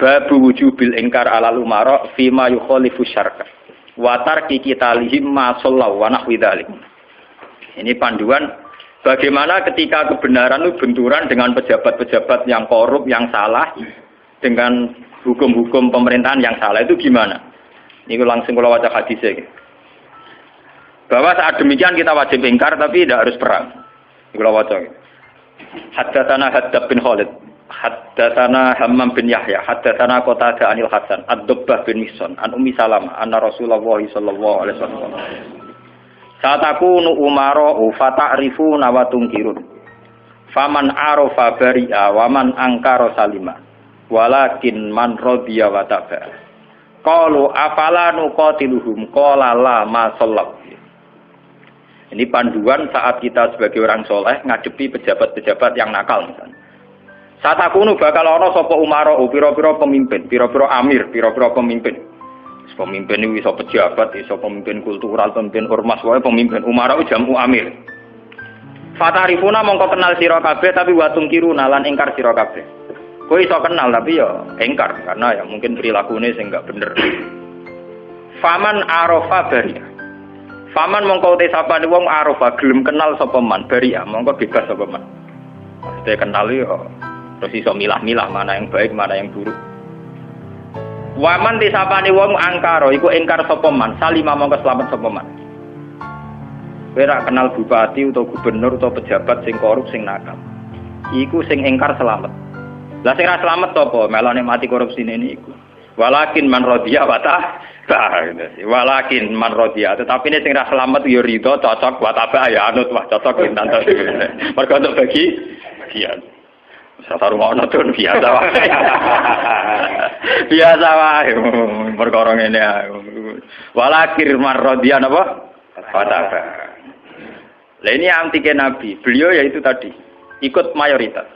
babu wujubil ingkar alal umara fima yukhalifu syar'a wa tarki qitalihim ma sallallahu wa nahwi dzalik. Ini panduan bagaimana ketika kebenaran itu benturan dengan pejabat-pejabat yang korup, yang salah, dengan hukum-hukum pemerintahan yang salah, itu gimana? Ini langsung kalau baca hadisnya. Bahwa saat demikian kita wajib ingkar tapi tidak harus perang. Ini kalau baca. Haddatsana Haddad bin Khalid, haddatsana Hammam bin Yahya, haddatsana Qatadah anil Hasan, Ad-Dubbah bin Mihsan, an Ummi Salamah, anna Rasulullah sallallahu alaihi wasallam. Saat aku nu umaro fata'rifu wa tungkirun. Faman arafa bari'a wa man angkara salima. Walakin man radiya wa taba'a. Qalu afala nuqatiluhum qala la ma sallallahu. Ini panduan saat kita sebagai orang soleh ngadepi pejabat-pejabat yang nakal misalnya. Saat aku nu bakal ana sapa umaro pira-pira pemimpin, pira-pira amir, pira-pira pemimpin. Pemimpin ini bisa pejabat, bisa pemimpin kultural, pemimpin ormas, pemimpin umara jamu amir. Fatarifuna mongko kenal sira kabeh tapi wa tungkiruna lan ingkar sira kabeh. Kowe iso kenal tapi ya ingkar karena ya mungkin perilakunya sing enggak bener. Faman arafa baria. Faman mongko te sapane wong arafa gelem kenal sapa man baria, mongko bebas sapa man. Mesti kenal ya terus iso milah-milah mana yang baik, mana yang buruk. Waman disapane wong angkara iku ingkar sapa man, salima mongko slamet sapa man. Kowe ra kenal bupati utawa gubernur utawa pejabat sing korup sing nakal. Iku sing ingkar slamet. Lah sing ra slamet sapa? Melane mati korupsine niku. Walakin man radiya wa ta. Walakin man radiya, tetapi ini sing ra slamet ya ridho cocok wa ta ya anut wah cocok pinten to. Mergo untuk bagi bagian. Satu rumah nonton biasa wae. Biasa wae perkara ngene ae. Walakir marrodian apa? Fataba. Lah ini antike Nabi. Beliau yaitu tadi ikut mayoritas.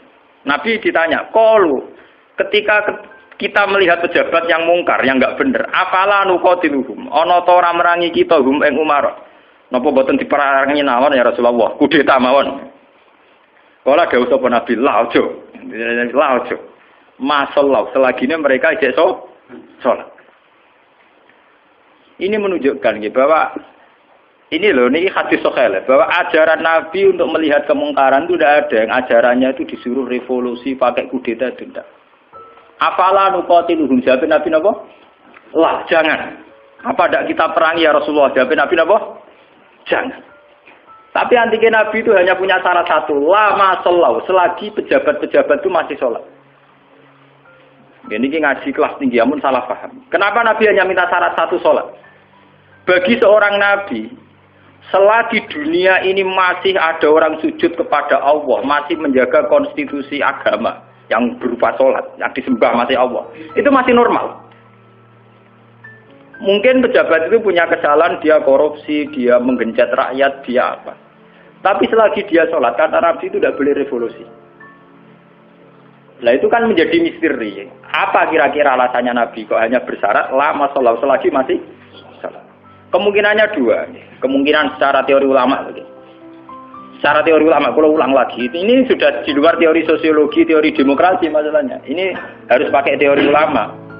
Nabi ditanya, "Qalu ketika kita melihat pejabat yang mungkar, yang enggak bener, afala nuqatiluhum? Ana ta ora merangi kita hum ing umara? Napa boten diperangi mawon ya Rasulullah? Kudeta mawon." Kala dawuh sapa Nabi, "La ojo." La ojo. Masallah selagine mereka ijek salat. Ini menunjukkan bahwa ini loh, ini hadis sahih bahwa ajaran Nabi untuk melihat kemungkaran itu tidak ada yang ajarannya itu disuruh revolusi pakai kudeta itu tidak. Afala nuqatiluhum jawab Nabi napa? Lah jangan. Apa tidak kita perangi ya Rasulullah? Jawab Nabi napa? Jangan. Tapi antike Nabi itu hanya punya syarat satu, lama sholat, selagi pejabat-pejabat itu masih sholat. Ini ngaji kelas tinggi, amun salah paham. Kenapa Nabi hanya minta syarat satu sholat? Bagi seorang Nabi, selagi dunia ini masih ada orang sujud kepada Allah, masih menjaga konstitusi agama yang berupa sholat, yang disembah masih Allah, itu masih normal. Mungkin pejabat itu punya kesalahan, dia korupsi, dia menggencet rakyat, dia apa. Tapi selagi dia sholat, kata Nabi itu tidak boleh revolusi. Nah itu kan menjadi misteri. Apa kira-kira alasannya Nabi kok hanya bersyarat lama sholat selagi masih sholat? Kemungkinannya dua. Kemungkinan secara teori ulama. Secara teori ulama, kalau ulang lagi, ini sudah di luar teori sosiologi, teori demokrasi masalahnya. Ini harus pakai teori ulama.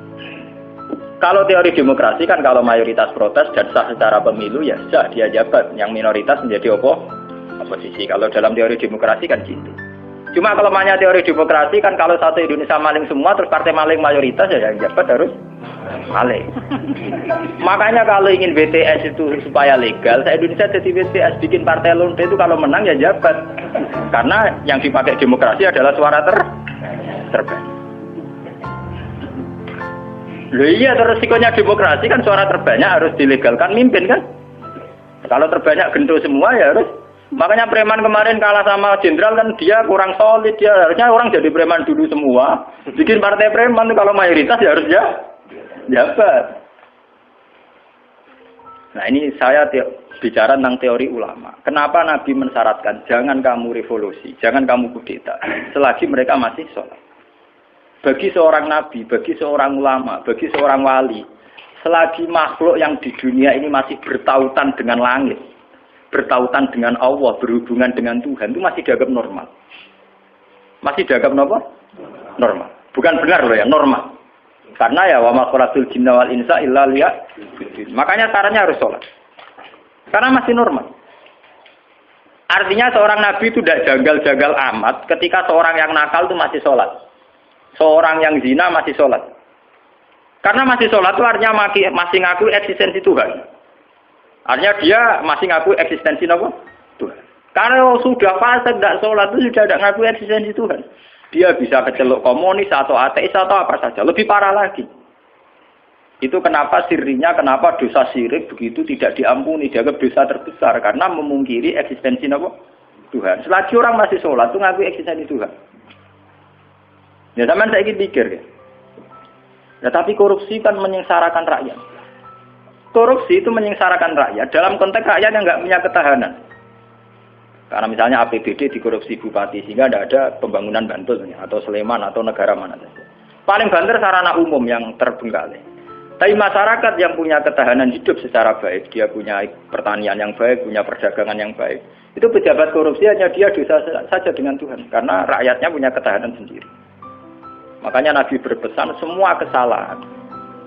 Kalau teori demokrasi kan kalau mayoritas protes dan sah secara pemilu ya sah dia jabat, yang minoritas menjadi oposisi. Kalau dalam teori demokrasi kan gitu. Cuma kalau namanya teori demokrasi kan kalau satu Indonesia maling semua terus partai maling mayoritas ya yang jabat harus maling. Makanya kalau ingin BTS itu supaya legal, Indonesia jadi BTS bikin partai lonte itu kalau menang ya jabat. Karena yang dipakai demokrasi adalah suara terbanyak. Loh iya, terus resikonya demokrasi kan suara terbanyak harus dilegalkan mimpin kan. Kalau terbanyak gento semua ya harus. Makanya preman kemarin kalah sama jenderal kan dia kurang solid, dia harusnya orang jadi preman dulu semua. Bikin partai preman kalau mayoritas ya harus ya jabat. Nah ini saya bicara tentang teori ulama. Kenapa Nabi mensyaratkan jangan kamu revolusi, jangan kamu kudeta selagi mereka masih sholat. Bagi seorang nabi, bagi seorang ulama, bagi seorang wali, selagi makhluk yang di dunia ini masih bertautan dengan langit, bertautan dengan Allah, berhubungan dengan Tuhan, itu masih dianggap normal. Masih dianggap apa? Normal. Bukan benar loh ya, normal. Karena ya wa ma khalaqtul jinna wal insa illa liya'budun. Makanya caranya harus sholat. Karena masih normal. Artinya seorang nabi itu tidak jagal-jagal amat ketika seorang yang nakal itu masih sholat. Seorang yang zina masih sholat. Karena masih sholat itu artinya masih ngaku eksistensi Tuhan. Artinya dia masih ngaku eksistensi apa? Tuhan. Kalau sudah fase tidak sholat itu sudah tidak ngaku eksistensi Tuhan. Dia bisa keceluk komunis atau ateis atau apa saja. Lebih parah lagi. Itu kenapa sirinya, kenapa dosa syirik begitu tidak diampuni, dianggap dosa terbesar karena memungkiri eksistensi apa? Tuhan. Selagi orang masih sholat itu ngaku eksistensi Tuhan. Ya zaman saya ingin pikir ya. Ya tapi korupsi kan menyengsarakan rakyat. Korupsi itu menyengsarakan rakyat dalam konteks rakyat yang nggak punya ketahanan. Karena misalnya APBD dikorupsi bupati sehingga tidak ada pembangunan Bantul atau Sleman atau negara mana saja. Paling banter sarana umum yang terbengkalai. Tapi masyarakat yang punya ketahanan hidup secara baik, dia punya pertanian yang baik, punya perdagangan yang baik. Itu pejabat korupsi hanya dia dosa saja dengan Tuhan. Karena rakyatnya punya ketahanan sendiri. Makanya Nabi berpesan semua kesalahan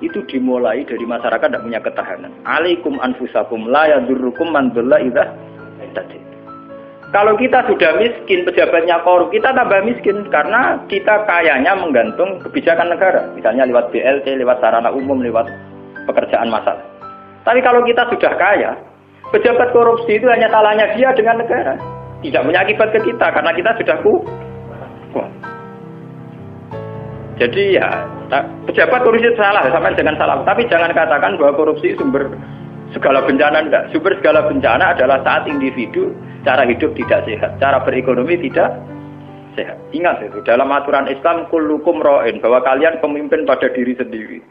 itu dimulai dari masyarakat tidak punya ketahanan. Alaikum anfusakum la yadurrukum man dhalla idza ihtadaytum. Kalau kita sudah miskin, pejabatnya korup, kita tambah miskin karena kita kayanya menggantung kebijakan negara. Misalnya lewat BLT, lewat sarana umum, lewat pekerjaan massal. Tapi kalau kita sudah kaya, pejabat korupsi itu hanya salahnya dia dengan negara. Tidak punya akibat ke kita karena kita sudah kuat. Jadi ya, pejabat korupsi itu salah, sama dengan salah. Tapi jangan katakan bahwa korupsi sumber segala bencana, enggak. Sumber segala bencana adalah saat individu cara hidup tidak sehat, cara berekonomi tidak sehat. Ingat itu, dalam aturan Islam kullukum ra'in, bahwa kalian pemimpin pada diri sendiri.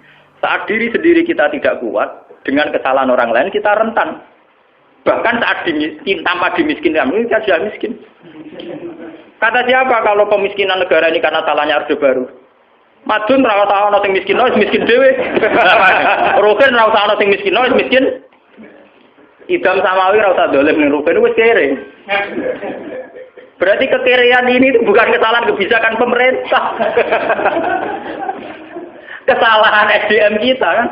Saat diri sendiri kita tidak kuat, dengan kesalahan orang lain kita rentan. Bahkan saat tanpa dimiskinkan, kita sudah miskin. Kata siapa kalau pemiskinan negara ini karena salahnya Orde Baru? Madun ra usah ana sing miskin, miskin dhewe. Rugen ra usah ana sing miskin, miskin. Idam Samawi ra usah dolim ning Rugen wis kere. Berarti kekerean ini itu bukan kesalahan kebijakan pemerintah. Kesalahan SDM kita kan.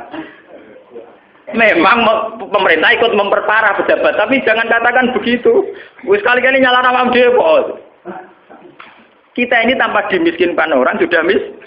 Memang pemerintah ikut memperparah pejabat, tapi jangan katakan begitu. Wis kali-kali nyalahno awake dhewe kok. Kita ini tanpa dimiskinkan orang sudah miskin.